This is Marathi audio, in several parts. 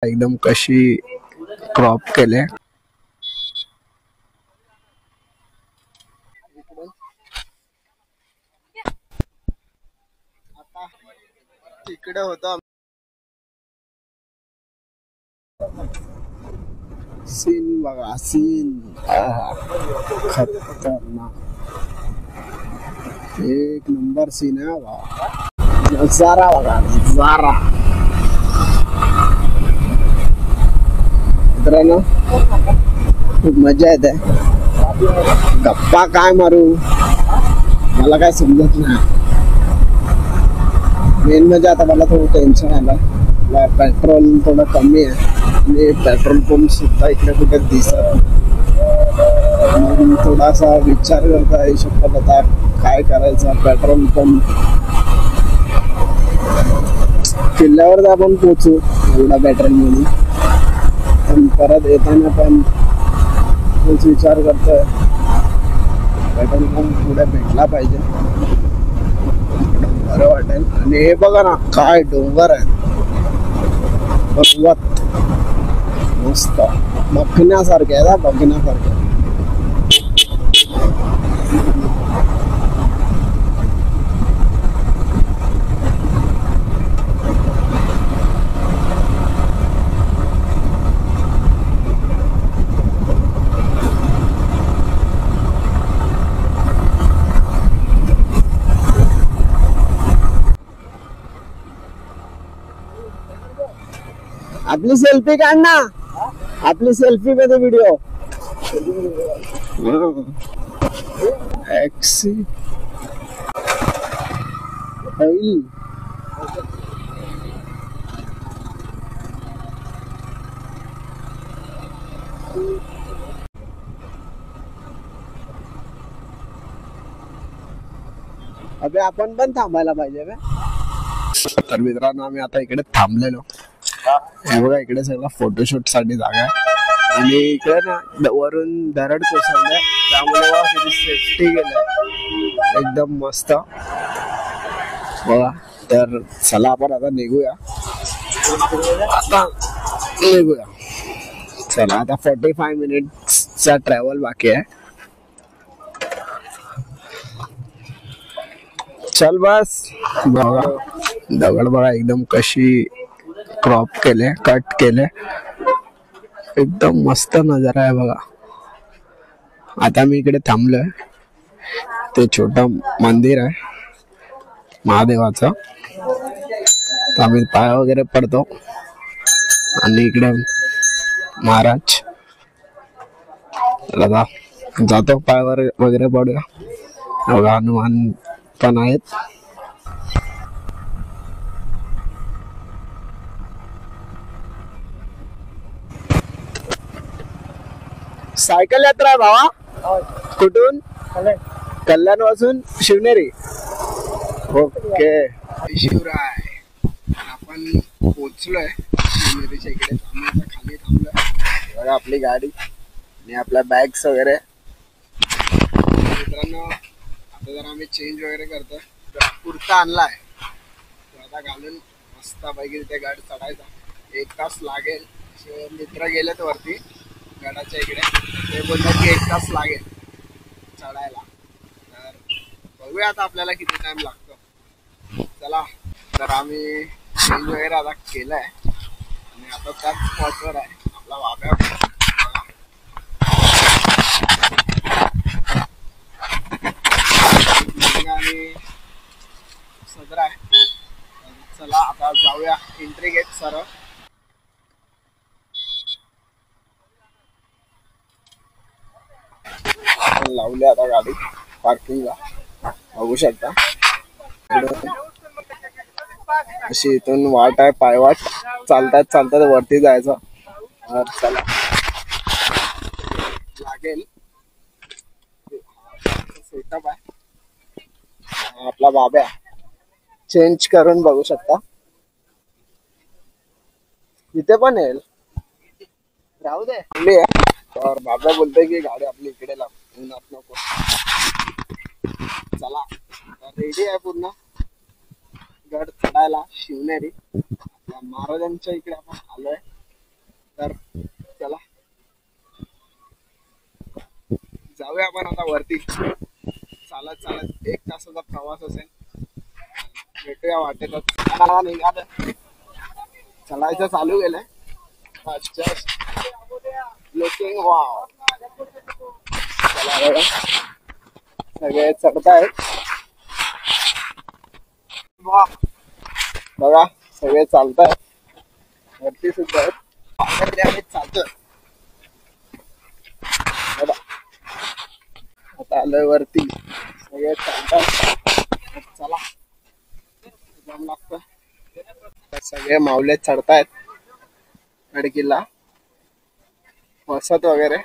एकदम कशी क्रॉप केले. आता तिकडे होता सीन बघा, सीन खतरनाक, एक नंबर सीन आहे बघा. नजारा बघा, नजारा मित्रांनो, खूप मजा येते. गप्पा काय मारू मला काय समजत नाही. मेन म्हणजे आता मला थोडं टेन्शन आलं, पेट्रोल थोडं कमी आहे आणि पेट्रोल पंप सुद्धा इकडे कुठे दिसत. थोडासा विचार करता येऊ शकतो आता काय करायचं. पेट्रोल पंप किल्ल्यावर आपण पोचू एवढा पेट्रोल म्हणून, पण परत येताना पण तोच विचार करतोय पेट्रोल पंप पुढे भेटला पाहिजे, बरं वाटेल. आणि हे बघा ना, काय डोंगर आहे, पर्वत मस्त बघण्यासारखे आहे, बघण्यासारखे. आपली सेल्फी काढ ना, आपली सेल्फी मध्ये व्हिडिओ. अबे आपण पण थांबायला पाहिजे का. तर मित्रांनो, आम्ही आता इकडे थांबलेलो. हे बघा, इकडे सगळं फोटोशूट साठी जागा आहे आणि इकडे ना वरून दरड कोसळलंय, त्यामुळे किती सेफ्टी गेलंय, एकदम मस्त बघा. तर चला आपण आता निघूया, चला. आता 45 मिनिट्सचा ट्रॅव्हल बाकी आहे. चल बस. बघा दगड बघा, एकदम कशी क्रॉप केले, कट केले, एकदम मस्त नजारा आहे बघा. आता मी इकडे थांबलोय, ते छोटं मंदिर आहे महादेवाचं, तर आम्ही पाय वगैरे पडतो आणि इकडे महाराज दादा जातो, पाय वगैरे पडूया. बघा हनुमान पण आहेत. सायकल यात्रा आहे भावा. कुठून? कल्याण वाजून शिवनेरी. ओके, शिवराय. आपण पोचलोय शिवनेरीच्या इकडे. खाली थांबलोय बघा, आपली गाडी आणि आपल्या बॅग्स वगैरे. मित्रांनो, आता जर आम्ही चेंज वगैरे करतोय, कुर्ता आणलाय तो आता घालून मस्त पैकी तिथे गाडी चढायचा. 1 तास लागेल. मित्र गेलेत वरती गडाच्या इकडे, ते बोलतात की 1 तास लागेल चढायला. तर बघूया आता आपल्याला किती टाइम लागतो. चला, तर आम्ही चेंज वगैरे आता केलाय आणि आता त्याच स्पॉटवर आहे आपला बाब्या आणि सदरा आहे. चला आता जाऊया एंट्री गेट सरळ. लावली आता गाडी पार्किंगला, बघू शकता. अशी इथून वाट आहे, पायवाट. चालतात चालतात वरती जायचं. चला, लागेल सेटअप आहे आपला बाब्या. चेंज करून बघू शकता, इथे पण येईल. राहू दे. तर बाबा बोलतोय की गाडी आपली इकडे लाव, उन्हात नको. चला, रेडी आहे पूर्ण गड चढायला शिवनेरी. महाराजांच्या इकडे आपण आलोय. तर चला जाऊया आपण आता वरती. चालत चालत 1 तासाचा प्रवास असेल. भेटूया वाटेतच. निघालं चलायचं चालू केलंय. Just looking wow. चला बघा सगळे चढतायत. बघा सगळे चालतायत. वरती सुद्धा आहेत. चालतोय आता आलोय वरती. सगळे चालतात. चला दम लागतोय. सगळे माऊले चढतायत खडकीला. वसत वगैरे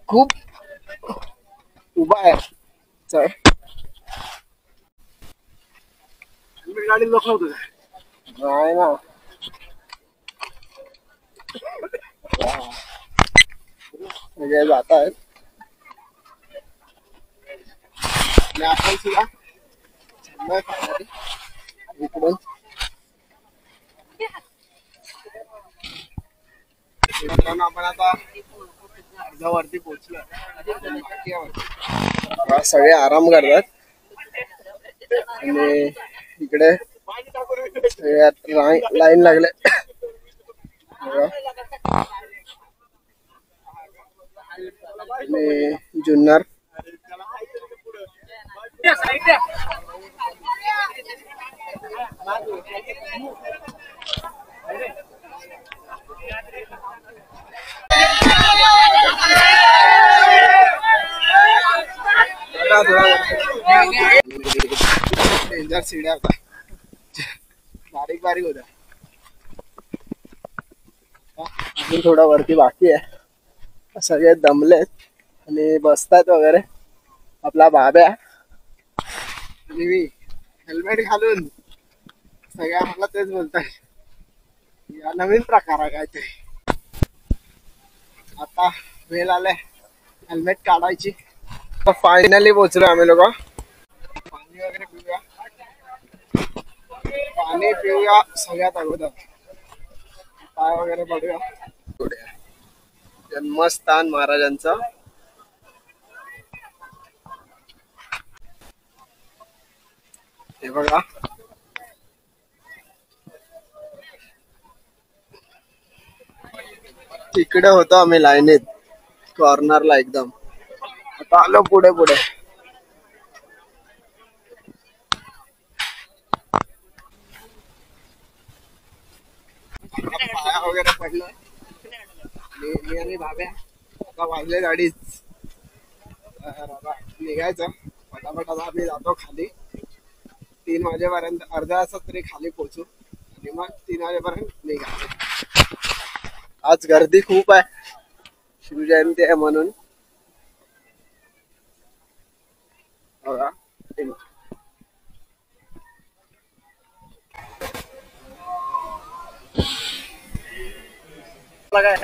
खूप उभा आहे. चढ गाडी दाखवतो नाही ना. सगळे जात आहेत. आपण सुद्धा इकडून आपण आता अर्ध्यावरती पोहोचलो. सगळे आराम करतात आणि इकडे लाईन लागले. आणि जुन्नर डेंजर सीड्या होता. बारीक बारीक होत्या. अजून थोडा वरती बाकी आहे. सगळे दमलेत आणि बसतात वगैरे. आपला बाब्या आणि मी हेल्मेट घालून सगळ्या मला तेच बोलताय या नवीन प्रकार आहे काहीतरी. आता वेळ आलाय हेल्मेट काढायची. फायनली पोहोचलो आम्ही लोक. पाणी वगैरे पिऊया. पाणी पिऊया सगळ्यात अगोदर. पाय वगैरे पडूया. जन्मस्थान महाराजांचं. हे बघा तिकडे होतो आम्ही लाईनीत कॉर्नरला एकदम. आता आलो पुढे पुढे. पाया वगैरे पडलं. मी आणि भाब्या आता वाजले गाडीच. निघायचं पटापट. आता आम्ही जातो खाली. 3 वाजेपर्यंत अर्ध्या तासात तरी खाली पोहोचू आणि मग 3 वाजेपर्यंत निघायचं. आज गर्दी खूप आहे. शिवजयंती आहे म्हणून. बघा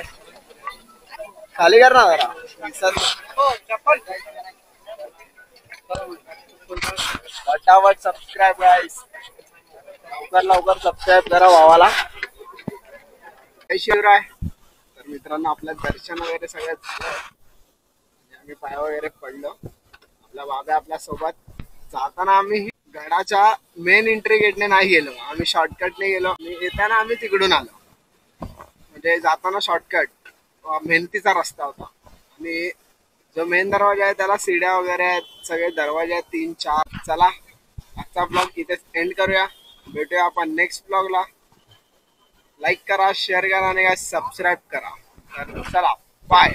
खाली कर ना जरा. फटाफट सबस्क्राईब गाईस. लवकर सबस्क्राईब करा भावाला. जय शिवराय. तर मित्रांनो आपलं दर्शन वगैरे सगळं झालं. आम्ही पाय वगैरे पडलो. आपला बाबा आपल्या सोबत. जाताना आम्ही गडाच्या मेन एंट्री गेटने नाही गेलो. आम्ही शॉर्टकटने गेलो. येताना आम्ही तिकडून आलो. म्हणजे जाताना शॉर्टकट मेहनतीचा रस्ता होता. आणि जो मेन दरवाजा आहे त्याला सीड्या वगैरे आहेत. सगळे दरवाजे आहेत 3-4. चला आजचा ब्लॉग इथेच एंड करूया. भेटूया आपण नेक्स्ट ब्लॉगला. लाईक करा, शेअर करा आणि सबस्क्राईब करा. तर चला बाय.